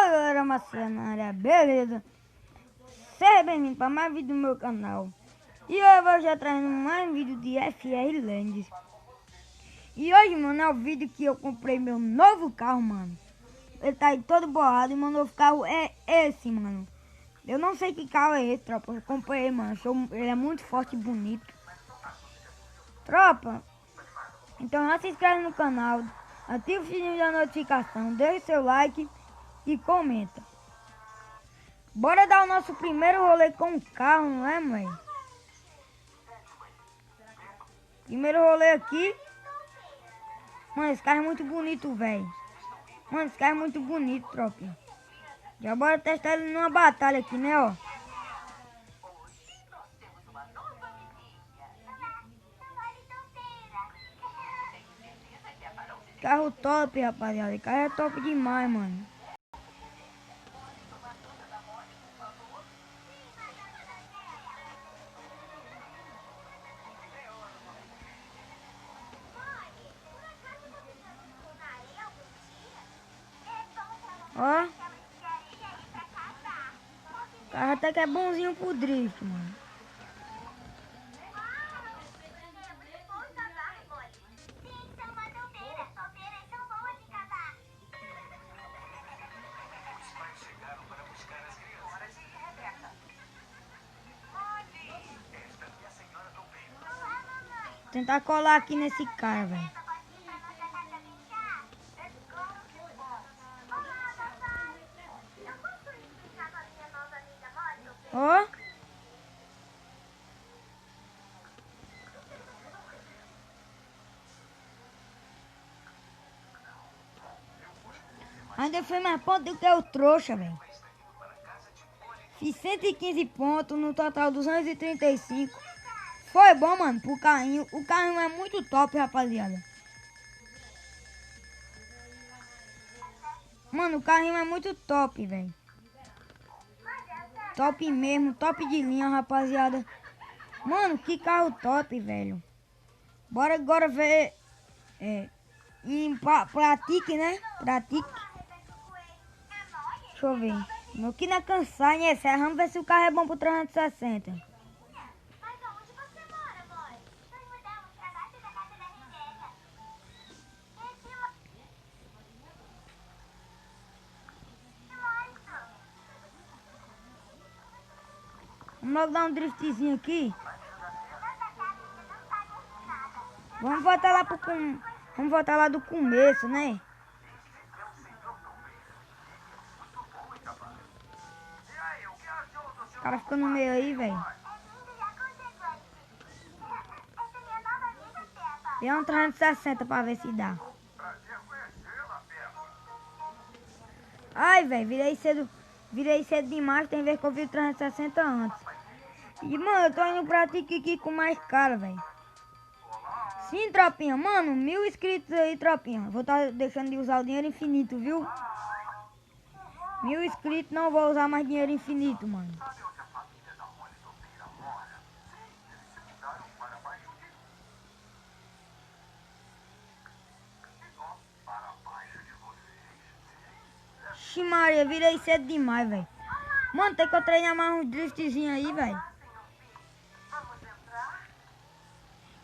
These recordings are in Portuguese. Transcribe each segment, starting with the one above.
Fala galera, Marcelo na área, beleza? Seja bem-vindo para mais vídeo do meu canal. E hoje eu vou já trazendo mais um vídeo de FR Lands. E hoje, mano, é o vídeo que eu comprei meu novo carro, mano. Ele tá aí todo borrado e meu novo carro é esse, mano. Eu não sei que carro é esse, tropa. Eu comprei ele, mano. Ele é muito forte e bonito. Tropa, então já se inscreve no canal, ativa o sininho da notificação, deixa seu like e comenta. Bora dar o nosso primeiro rolê com o carro, não é, mãe? Primeiro rolê aqui. Mano, esse carro é muito bonito, velho. Mano, esse carro é muito bonito, tropa. Já bora testar ele numa batalha aqui, né, ó. Carro top, rapaziada. Carro é top demais, mano. Ó. O carro até que é bonzinho pro drift, mano. Tentar colar aqui nesse cara, velho. Ó. Ainda foi mais ponto do que o trouxa, velho. Fiz 115 pontos, no total 235. Foi bom, mano, pro carrinho. O carrinho é muito top, rapaziada. Mano, o carrinho é muito top, velho. Top mesmo, top de linha, rapaziada. Mano, que carro top, velho. Bora agora ver em Pratique, né? Pratique. Deixa eu ver. Meu que não é cansar, né? Vamos ver se o carro é bom pro 360. Vamos logo dar um driftzinho aqui. Vamos voltar lá Vamos voltar lá do começo, né? O cara fica no meio aí, velho. E é um 360 pra ver se dá. Ai, velho, virei cedo demais, tem vez que eu vi o 360 antes. E, mano, eu tô indo pra Tique com mais cara, velho. Sim, tropinha, mano, 1000 inscritos aí, tropinha. Vou tá deixando de usar o dinheiro infinito, viu? 1000 inscritos, não vou usar mais dinheiro infinito, mano. Maria, virei cedo demais, velho. Mano, tem que eu treinar mais uns driftzinhos aí, velho.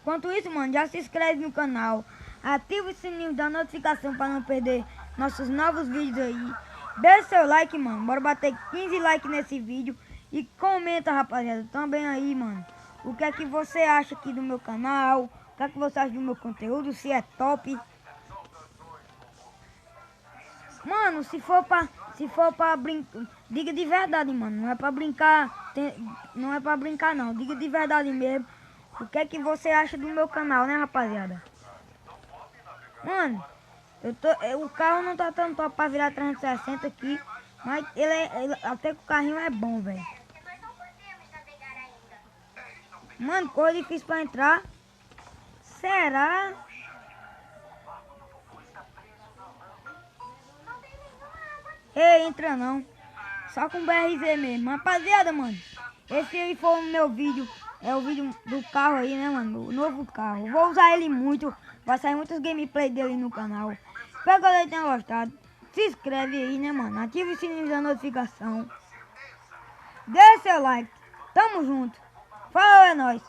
Enquanto isso, mano, já se inscreve no canal. Ativa o sininho da notificação para não perder nossos novos vídeos aí. Deixa seu like, mano. Bora bater 15 likes nesse vídeo. E comenta, rapaziada, também aí, mano. O que é que você acha aqui do meu canal? O que é que você acha do meu conteúdo? Se é top. Mano, se for pra brincar, diga de verdade, mano. Não é pra brincar, não é pra brincar não. Diga de verdade mesmo. O que é que você acha do meu canal, né, rapaziada? Mano, o carro não tá tão top pra virar 360 aqui. Mas até que o carrinho é bom, velho. Mano, coisa difícil pra entrar. Será? Ei, entra não. Só com BRZ mesmo. Rapaziada, mano. Esse aí foi o meu vídeo. É o vídeo do carro aí, né, mano? O novo carro. Vou usar ele muito. Vai sair muitos gameplay dele no canal. Espero que vocês tenham gostado. se inscreve aí, né, mano? Ativa o sininho da notificação. Dê seu like. Tamo junto. Falou, é nóis.